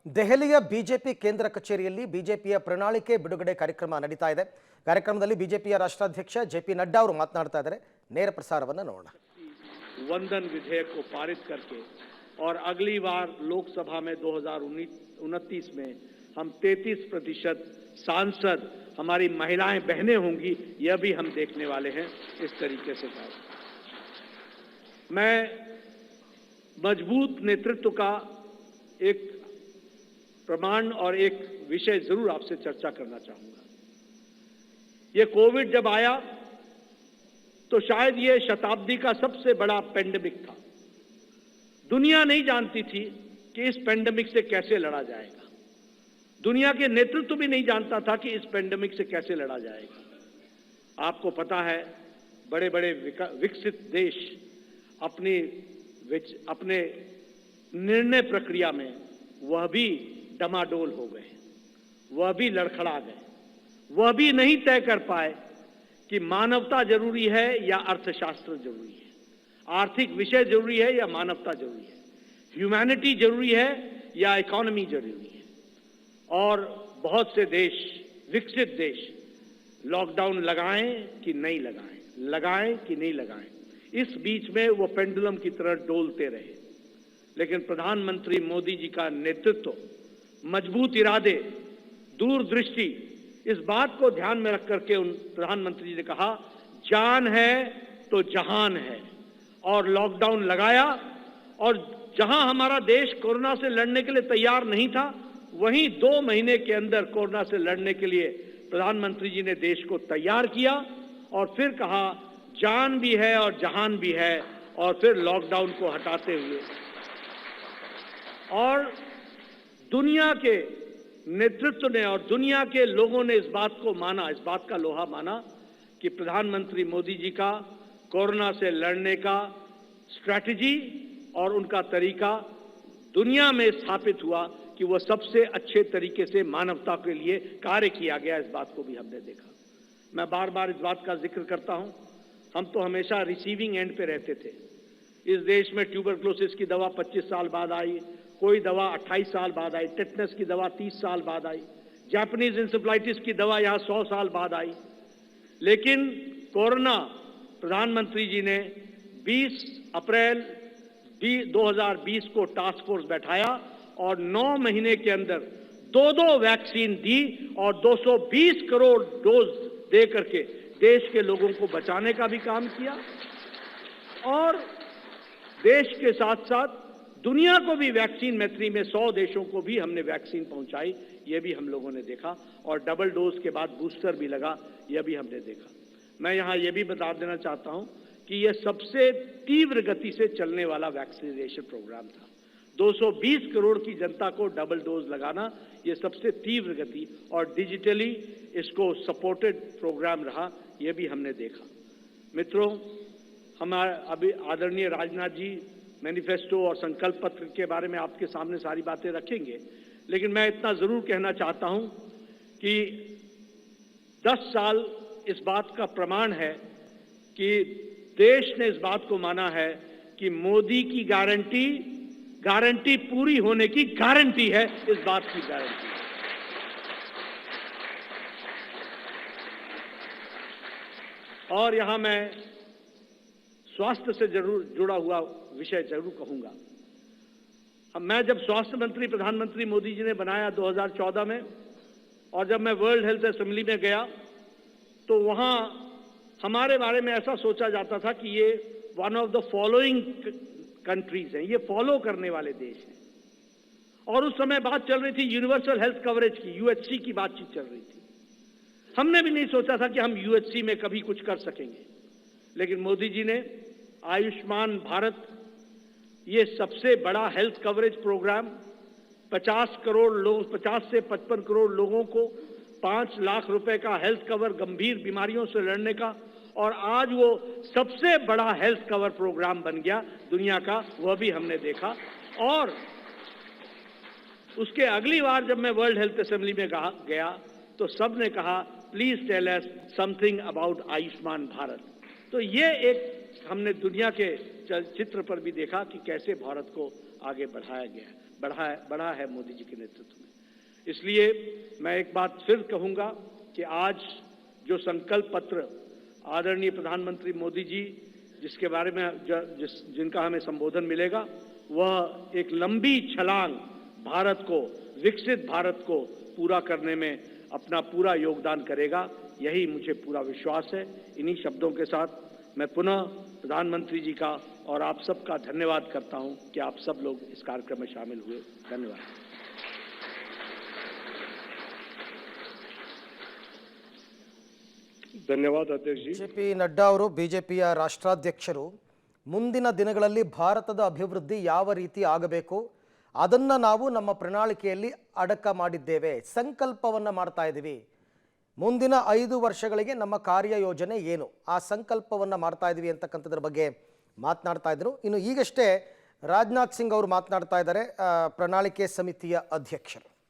ದೆಹಲಿಯ ಬಿಜೆಪಿ ಕೇಂದ್ರ ಕಚೇರಿಯಲ್ಲಿ ಬಿಜೆಪಿಯ ಪ್ರಣಾಳಿಕೆ ಬಿಡುಗಡೆ ಕಾರ್ಯಕ್ರಮ ನಡೀತಾ ಇದೆ. ಕಾರ್ಯಕ್ರಮದಲ್ಲಿ ಬಿಜೆಪಿಯ ರಾಷ್ಟ್ರಾಧ್ಯಕ್ಷ ಜೆಪಿ ನಡ್ಡಾ ಅವರು ಮಾತನಾಡ್ತಾ ಇದ್ದಾರೆ. ನೇರ ಪ್ರಸಾರವನ್ನು ನೋಡೋಣ. वंदन विधेयक को पारित करके और अगली बार लोकसभा में 2029 में हम 33% सांसद हमारी महिलाएं बहनें होंगी, यह भी हम देखने वाले हैं. इस तरीके से मैं मजबूत नेतृत्व का एक प्रमाण और एक विषय जरूर आपसे चर्चा करना चाहूंगा. ये कोविड जब आया तो शायद ये शताब्दी का सबसे बड़ा पेंडेमिक था. दुनिया नहीं जानती थी कि इस पेंडेमिक से कैसे लड़ा जाएगा. दुनिया के नेतृत्व भी नहीं जानता था कि इस पेंडेमिक से कैसे लड़ा जाएगा. आपको पता है, बड़े बड़े विकसित देश अपने निर्णय प्रक्रिया में वह भी डमाडोल हो गए, वह भी लड़खड़ा गए, वह भी नहीं तय कर पाए कि मानवता जरूरी है या अर्थशास्त्र जरूरी है, आर्थिक विषय जरूरी है या मानवता जरूरी है, ह्यूमैनिटी जरूरी है या इकोनॉमी जरूरी है. और बहुत से देश, विकसित देश, लॉकडाउन लगाएं कि नहीं लगाएं, लगाएं कि नहीं लगाएं, इस बीच में वो पेंडुलम की तरह डोलते रहे. लेकिन प्रधानमंत्री मोदी जी का नेतृत्व, मजबूत इरादे, दूरदृष्टि, इस बात को ध्यान में रख करके उन प्रधानमंत्री जी ने कहा, जान है तो जहान है, और लॉकडाउन लगाया. और जहां हमारा देश कोरोना से लड़ने के लिए तैयार नहीं था, वहीं 2 महीने के अंदर कोरोना से लड़ने के लिए प्रधानमंत्री जी ने देश को तैयार किया. और फिर कहा, जान भी है और जहान भी है, और फिर लॉकडाउन को हटाते हुए और दुनिया के नेतृत्व ने और दुनिया के लोगों ने इस बात को माना, इस बात का लोहा माना कि प्रधानमंत्री मोदी जी का कोरोना से लड़ने का स्ट्रैटेजी और उनका तरीका दुनिया में स्थापित हुआ कि वह सबसे अच्छे तरीके से मानवता के लिए कार्य किया गया. इस बात को भी हमने देखा. मैं बार बार इस बात का जिक्र करता हूं, हम तो हमेशा रिसीविंग एंड पे रहते थे. इस देश में ट्यूबरक्लोसिस की दवा 25 साल बाद आई, कोई दवा 28 साल बाद आई, टेटनस की दवा 30 साल बाद आई, जापानीज इंसेफ्लाइटिस की दवा यहां 100 साल बाद आई. लेकिन कोरोना, प्रधानमंत्री जी ने 20 अप्रैल 2020 को टास्क फोर्स बैठाया और 9 महीने के अंदर 2 वैक्सीन दी और 220 करोड़ डोज दे करके देश के लोगों को बचाने का भी काम किया. और देश के साथ साथ दुनिया को भी वैक्सीन मैत्री में 100 देशों को भी हमने वैक्सीन पहुंचाई, यह भी हम लोगों ने देखा. और डबल डोज के बाद बूस्टर भी लगा, यह भी हमने देखा. मैं यहां यह भी बता देना चाहता हूं कि यह सबसे तीव्र गति से चलने वाला वैक्सीनेशन प्रोग्राम था. 220 करोड़ की जनता को डबल डोज लगाना, यह सबसे तीव्र गति और डिजिटली इसको सपोर्टेड प्रोग्राम रहा, यह भी हमने देखा. मित्रों, हमारे अभी आदरणीय राजनाथ जी मैनिफेस्टो और संकल्प पत्र के बारे में आपके सामने सारी बातें रखेंगे, लेकिन मैं इतना जरूर कहना चाहता हूं कि 10 साल इस बात का प्रमाण है कि देश ने इस बात को माना है कि मोदी की गारंटी पूरी होने की गारंटी है. इस बात की गारंटी. और यहां मैं स्वास्थ्य से जरूर जुड़ा हुआ विषय जरूर कहूंगा. मैं जब स्वास्थ्य मंत्री प्रधानमंत्री मोदी जी ने बनाया 2014 में, और जब मैं वर्ल्ड हेल्थ असेंबली में गया तो वहां हमारे बारे में ऐसा सोचा जाता था कि ये one of the following countries हैं, ये फॉलो करने वाले देश हैं. और उस समय बात चल रही थी यूनिवर्सल हेल्थ कवरेज की, यूएचसी की बातचीत चल रही थी. हमने भी नहीं सोचा था कि हम यूएचसी में कभी कुछ कर सकेंगे. लेकिन मोदी जी ने आयुष्मान भारत, ये सबसे बड़ा हेल्थ कवरेज प्रोग्राम, 50 से 55 करोड़ लोगों को 5 लाख रुपए का हेल्थ कवर गंभीर बीमारियों से लड़ने का, और आज वो सबसे बड़ा हेल्थ कवर प्रोग्राम बन गया दुनिया का, वह भी हमने देखा. और उसके अगली बार जब मैं वर्ल्ड हेल्थ असेंबली में गया तो सब ने कहा, please tell us something about Ayushman Bharat. तो ये एक हमने दुनिया के चित्र पर भी देखा कि कैसे भारत को आगे बढ़ाया गया. बढ़ा है मोदी जी के नेतृत्व में। इसलिए मैं एक बात फिर कहूंगा कि आज जो संकल्प पत्र आदरणीय प्रधानमंत्री मोदी जी जिसके बारे में जिनका हमें संबोधन मिलेगा, वह एक लंबी छलांग भारत को, विकसित भारत को पूरा करने में अपना पूरा योगदान करेगा, यही मुझे पूरा विश्वास है। इन्हीं शब्दों के साथ मैं पुनः प्रधानमंत्री जी का और आप सबका धन्यवाद करता हूं कि आप सब लोग इस कार्यक्रम में शामिल हुए। धन्यवाद। ಧನ್ಯವಾದ ಅಧ್ಯಕ್ಷ ಜಿ. ಜೆ ಪಿ ನಡ್ಡಾ ಅವರು ಬಿಜೆಪಿಯ ರಾಷ್ಟ್ರಾಧ್ಯಕ್ಷರು ಮುಂದಿನ ದಿನಗಳಲ್ಲಿ ಭಾರತದ ಅಭಿವೃದ್ಧಿ ಯಾವ ರೀತಿ ಆಗಬೇಕು ಅದನ್ನು ನಾವು ನಮ್ಮ ಪ್ರಣಾಳಿಕೆಯಲ್ಲಿ ಅಡಕ ಮಾಡಿದ್ದೇವೆ, ಸಂಕಲ್ಪವನ್ನು ಮಾಡ್ತಾ ಇದ್ದೀವಿ. ಮುಂದಿನ 5 ವರ್ಷಗಳಿಗೆ ನಮ್ಮ ಕಾರ್ಯಯೋಜನೆ ಏನು, ಆ ಸಂಕಲ್ಪವನ್ನು ಮಾಡ್ತಾ ಇದ್ದೀವಿ ಅಂತಕ್ಕಂಥದ್ರ ಬಗ್ಗೆ ಮಾತನಾಡ್ತಾ ಇದ್ರು. ಇನ್ನು ಈಗಷ್ಟೇ ರಾಜನಾಥ್ ಸಿಂಗ್ ಅವರು ಮಾತನಾಡ್ತಾ ಇದ್ದಾರೆ, ಪ್ರಣಾಳಿಕೆ ಸಮಿತಿಯ ಅಧ್ಯಕ್ಷರು.